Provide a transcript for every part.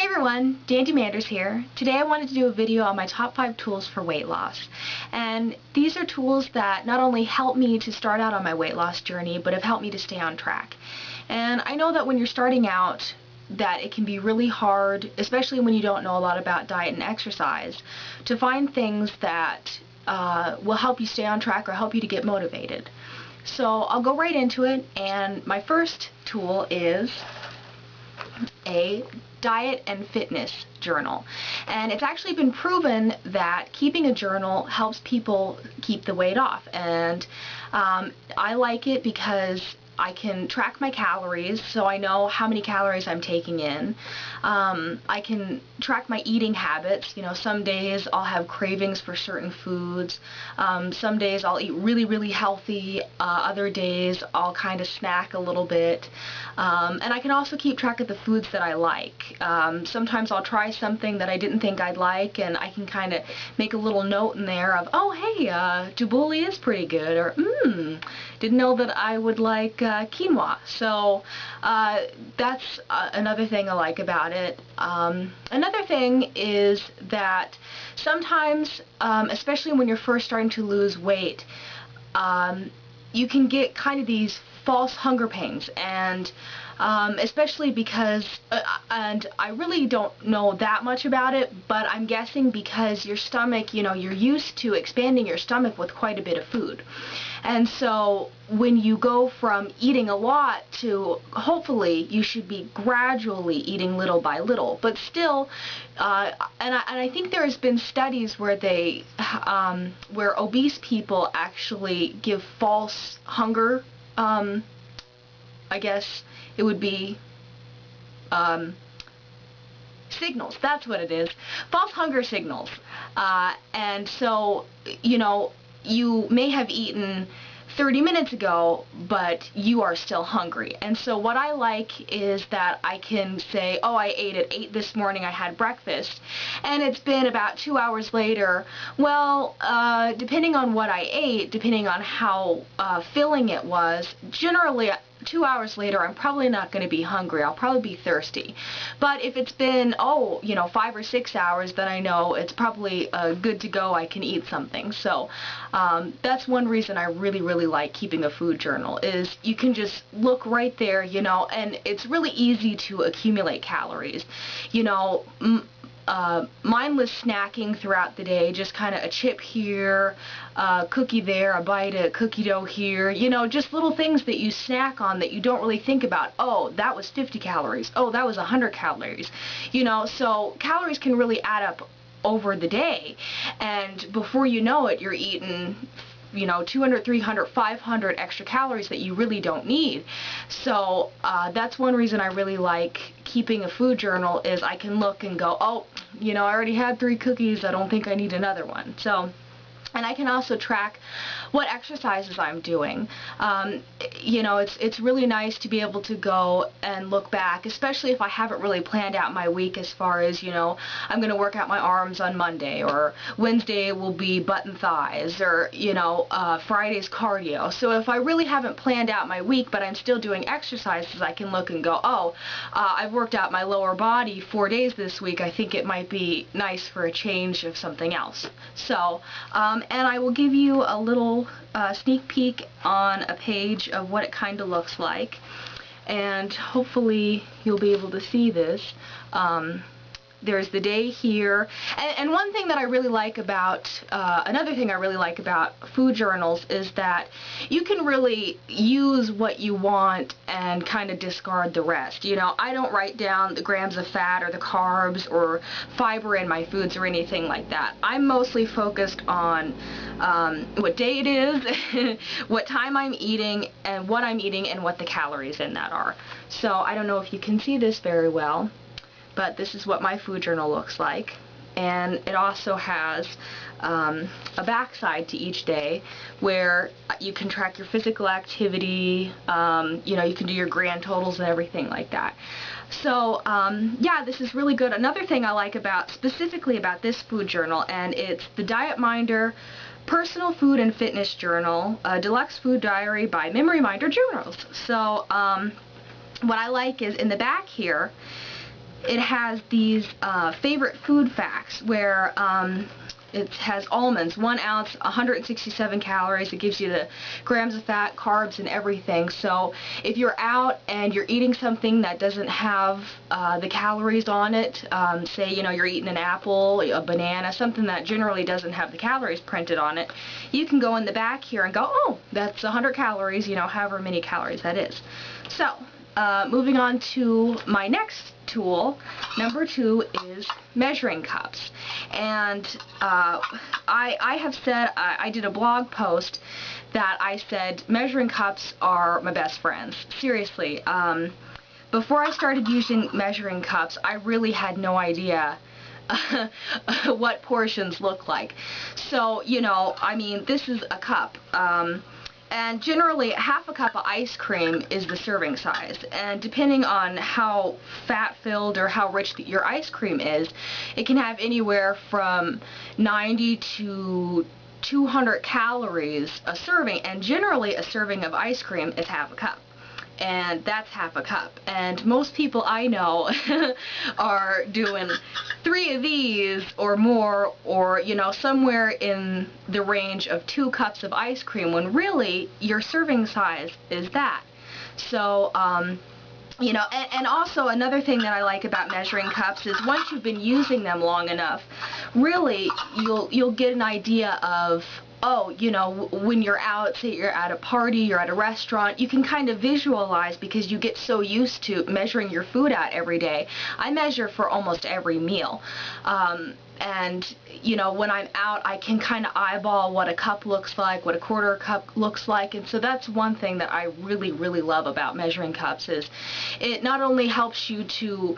Hey everyone, Dandy Manders here. Today I wanted to do a video on my top 5 tools for weight loss. And these are tools that not only help me to start out on my weight loss journey, but have helped me to stay on track. And I know that when you're starting out, that it can be really hard, especially when you don't know a lot about diet and exercise, to find things that will help you stay on track or help you to get motivated. So I'll go right into it, and my first tool is a diet and fitness journal. And it's actually been proven that keeping a journal helps people keep the weight off. And I like it because I can track my calories, so I know how many calories I'm taking in. I can track my eating habits. You know, some days I'll have cravings for certain foods. Some days I'll eat really, really healthy. Other days I'll kind of snack a little bit. And I can also keep track of the foods that I like. Sometimes I'll try something that I didn't think I'd like, and I can kind of make a little note in there of, oh hey, tabbouleh is pretty good, or didn't know that I would like quinoa. So that's another thing I like about it. Another thing is that sometimes, especially when you're first starting to lose weight, you can get kind of these false hunger pains, and especially because, and I really don't know that much about it, but I'm guessing because your stomach, you know, you're used to expanding your stomach with quite a bit of food. And so when you go from eating a lot to, hopefully you should be gradually eating little by little, but still, and I think there has been studies where they, where obese people actually give false hunger, I guess it would be signals. That's what it is. False hunger signals. And so, you know, you may have eaten 30 minutes ago, but you are still hungry. And so what I like is that I can say, oh, I ate at 8 this morning, I had breakfast, and it's been about 2 hours later. Well, depending on what I ate, depending on how filling it was, generally 2 hours later, I'm probably not going to be hungry. I'll probably be thirsty. But if it's been, 5 or 6 hours, then I know it's probably good to go. I can eat something. So that's one reason I really, really like keeping a food journal, is you can just look right there, you know, and it's really easy to accumulate calories. You know, mindless snacking throughout the day, just kind of a chip here, a cookie there, a bite of cookie dough here, you know, just little things that you snack on that you don't really think about. Oh, that was 50 calories. Oh, that was 100 calories. You know, so calories can really add up over the day, and before you know it, you're eating, you know, 200, 300, 500 extra calories that you really don't need. So that's one reason I really like keeping a food journal, is I can look and go, oh, you know, I already had 3 cookies, I don't think I need another one. So, and I can also track what exercises I'm doing. You know, it's really nice to be able to go and look back, especially if I haven't really planned out my week as far as, you know, I'm going to work out my arms on Monday, or Wednesday will be butt and thighs, or, you know, Friday's cardio. So if I really haven't planned out my week, but I'm still doing exercises, I can look and go, oh, I've worked out my lower body 4 days this week. I think it might be nice for a change of something else. So, and I will give you a little sneak peek on a page of what it kind of looks like, and hopefully you'll be able to see this. There's the day here, and one thing that I really like about, another thing I really like about food journals is that you can really use what you want and kind of discard the rest. You know, I don't write down the grams of fat or the carbs or fiber in my foods or anything like that. I'm mostly focused on what day it is, what time I'm eating, and what I'm eating, and what the calories in that are. So I don't know if you can see this very well, but this is what my food journal looks like. And it also has a backside to each day where you can track your physical activity, you know, you can do your grand totals and everything like that. So yeah, this is really good. Another thing I like about, specifically about this food journal, and it's the Diet Minder Personal Food and Fitness Journal, a deluxe food diary by Memory Minder Journals. So what I like is in the back here, it has these favorite food facts where it has almonds, 1 ounce, 167 calories. It gives you the grams of fat, carbs, and everything. So if you're out and you're eating something that doesn't have the calories on it, say, you know, you're eating an apple, a banana, something that generally doesn't have the calories printed on it, you can go in the back here and go, oh, that's 100 calories, you know, however many calories that is. So, moving on to my next tool, number 2 is measuring cups. And I have said, I did a blog post that I said measuring cups are my best friends. Seriously, before I started using measuring cups, I really had no idea what portions look like. So, you know, I mean, this is a cup. And generally, half a cup of ice cream is the serving size. And depending on how fat-filled or how rich your ice cream is, it can have anywhere from 90 to 200 calories a serving. And generally, a serving of ice cream is half a cup. And that's half a cup. And most people I know are doing 3 of these or more, or, you know, somewhere in the range of 2 cups of ice cream, when really your serving size is that. So, you know, and also another thing that I like about measuring cups is once you've been using them long enough, really you'll get an idea of, oh, you know, when you're out, say you're at a party, you're at a restaurant, you can kind of visualize because you get so used to measuring your food out every day. I measure for almost every meal. And, you know, when I'm out, I can kind of eyeball what a cup looks like, what a quarter cup looks like. And so that's one thing that I really, really love about measuring cups is it not only helps you to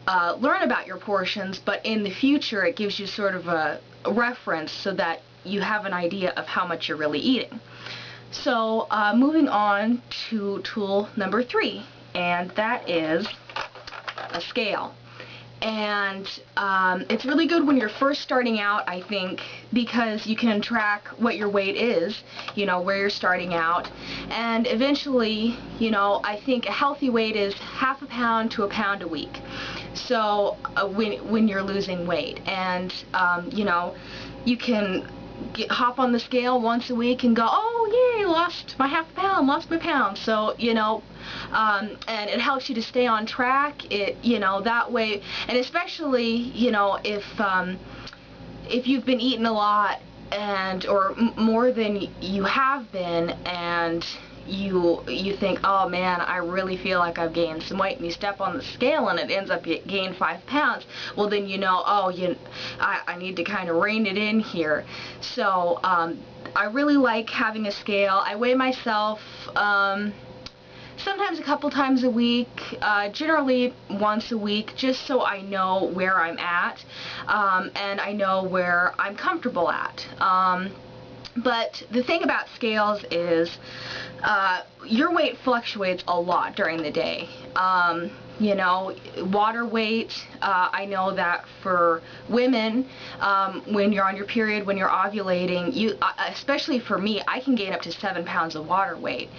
learn about your portions, but in the future it gives you sort of a reference so that you have an idea of how much you're really eating. So moving on to tool number 3, and that is a scale. And it's really good when you're first starting out, I think, because you can track what your weight is, you know, where you're starting out, and eventually, you know, I think a healthy weight is ½ pound to a pound a week. So when you're losing weight, and you know, you can hop on the scale once a week and go, oh yay, lost my ½ pound, lost my pound. So, you know, and it helps you to stay on track. It, you know, that way, and especially, you know, if you've been eating a lot and or more than you have been, and you think, oh man, I really feel like I've gained some weight, and you step on the scale and it ends up you gained 5 pounds, well then you know, oh, I need to kind of rein it in here. So I really like having a scale. I weigh myself sometimes a couple times a week, generally once a week, just so I know where I'm at, and I know where I'm comfortable at. But the thing about scales is your weight fluctuates a lot during the day. You know, water weight, I know that for women, when you're on your period, when you're ovulating, especially for me, I can gain up to 7 pounds of water weight.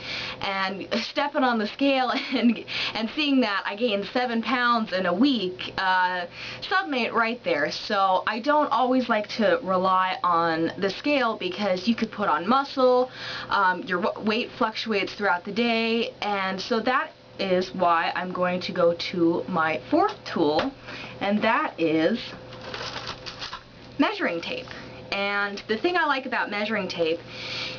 And stepping on the scale and seeing that I gained 7 pounds in a week, something ain't right there. So I don't always like to rely on the scale because you could put on muscle, your weight fluctuates throughout the day, and so that is why I'm going to go to my 4th tool, and that is measuring tape. And the thing I like about measuring tape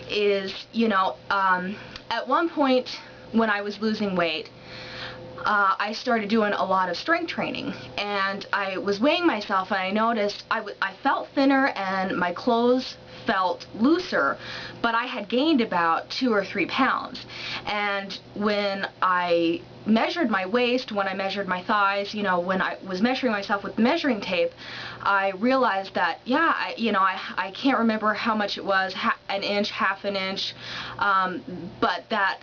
is, you know, at one point when I was losing weight, I started doing a lot of strength training, and I was weighing myself, and I noticed I felt thinner and my clothes felt looser, but I had gained about 2 or 3 pounds. And when I measured my waist, when I measured my thighs, you know, when I was measuring myself with the measuring tape, I realized that, yeah, I can't remember how much it was, an inch, ½ an inch, but that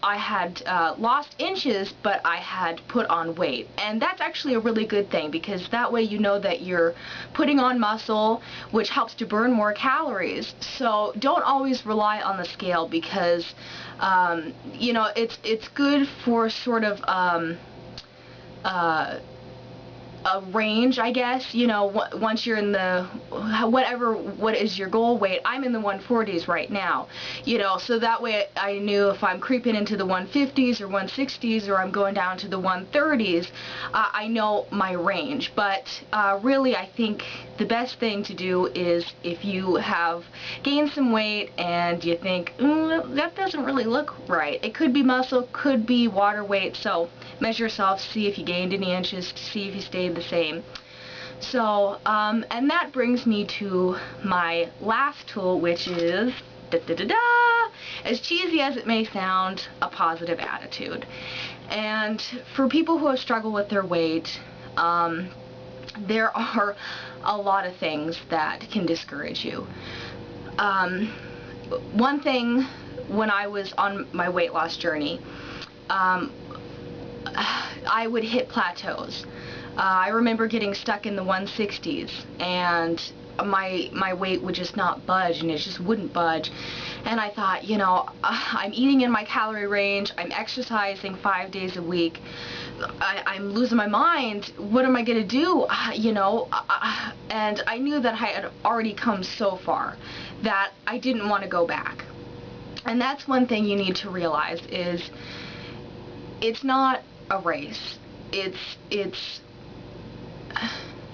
I had lost inches, but I had put on weight. And that's actually a really good thing, because that way you know that you're putting on muscle, which helps to burn more calories. So don't always rely on the scale, because you know, it's good for sort of a range, I guess, you know, once you're in the, what is your goal weight. I'm in the 140s right now, you know, so that way I knew if I'm creeping into the 150s or 160s or I'm going down to the 130s, I know my range. But really, I think the best thing to do is if you have gained some weight and you think, that doesn't really look right. It could be muscle, could be water weight, so measure yourself, see if you gained any inches, see if you stayed the same. So, and that brings me to my last tool, which is, as cheesy as it may sound, a positive attitude. And for people who have struggled with their weight, there are a lot of things that can discourage you. One thing, when I was on my weight loss journey, I would hit plateaus. I remember getting stuck in the 160s, and my weight would just not budge, and it just wouldn't budge. And I thought, you know, I'm eating in my calorie range, I'm exercising 5 days a week, I'm losing my mind, what am I going to do, you know, and I knew that I had already come so far that I didn't want to go back. And that's one thing you need to realize is it's not a race. It's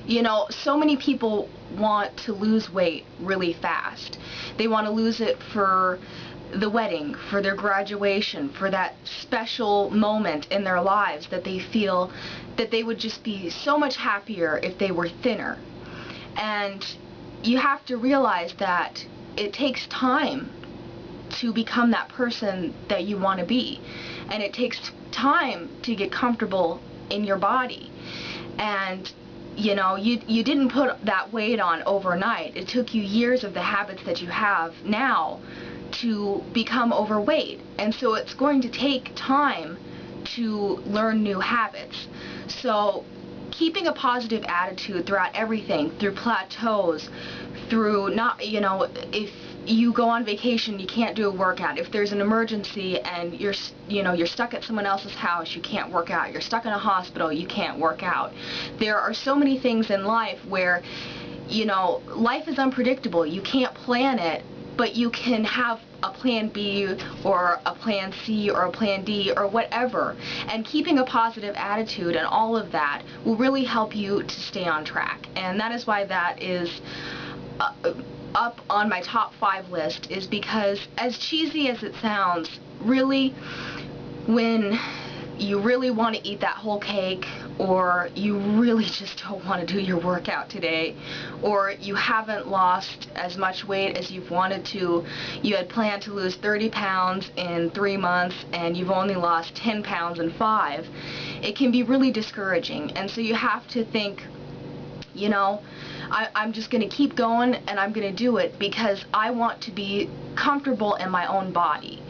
you know, so many people want to lose weight really fast. They want to lose it for the wedding, for their graduation, for that special moment in their lives that they feel that they would just be so much happier if they were thinner. And you have to realize that it takes time to become that person that you want to be, and it takes time to get comfortable in your body. And you know, you didn't put that weight on overnight. It took you years of the habits that you have now to become overweight, and so it's going to take time to learn new habits. So keeping a positive attitude throughout everything, through plateaus, through not, you know, if you go on vacation, you can't do a workout. If there's an emergency and you're stuck at someone else's house, you can't work out. You're stuck in a hospital, you can't work out. There are so many things in life where, you know, life is unpredictable. You can't plan it, but you can have a plan B or a plan C or a plan D or whatever. And keeping a positive attitude and all of that will really help you to stay on track. And that is why that is up on my top 5 list, is because, as cheesy as it sounds, really, when you really want to eat that whole cake, or you really just don't want to do your workout today, or you haven't lost as much weight as you've wanted to, you had planned to lose 30 pounds in 3 months and you've only lost 10 pounds in 5, it can be really discouraging. And so you have to think, you know, I'm just going to keep going, and I'm going to do it because I want to be comfortable in my own body.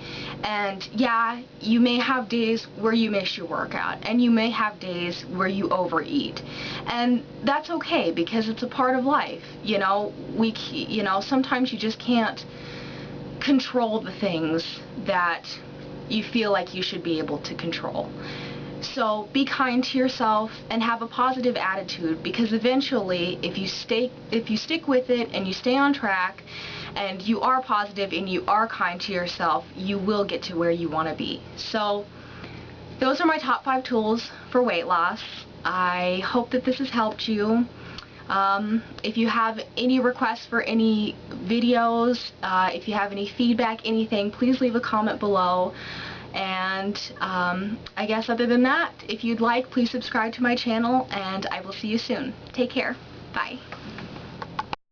And yeah, you may have days where you miss your workout, and you may have days where you overeat, and that's okay because it's a part of life. You know, sometimes you just can't control the things that you feel like you should be able to control. So be kind to yourself and have a positive attitude, because eventually, if you stick with it and you stay on track and you are positive and you are kind to yourself, you will get to where you want to be. So those are my top 5 tools for weight loss. I hope that this has helped you. If you have any requests for any videos, if you have any feedback, anything, please leave a comment below. And I guess other than that, if you'd like, please subscribe to my channel, and I will see you soon. Take care. Bye.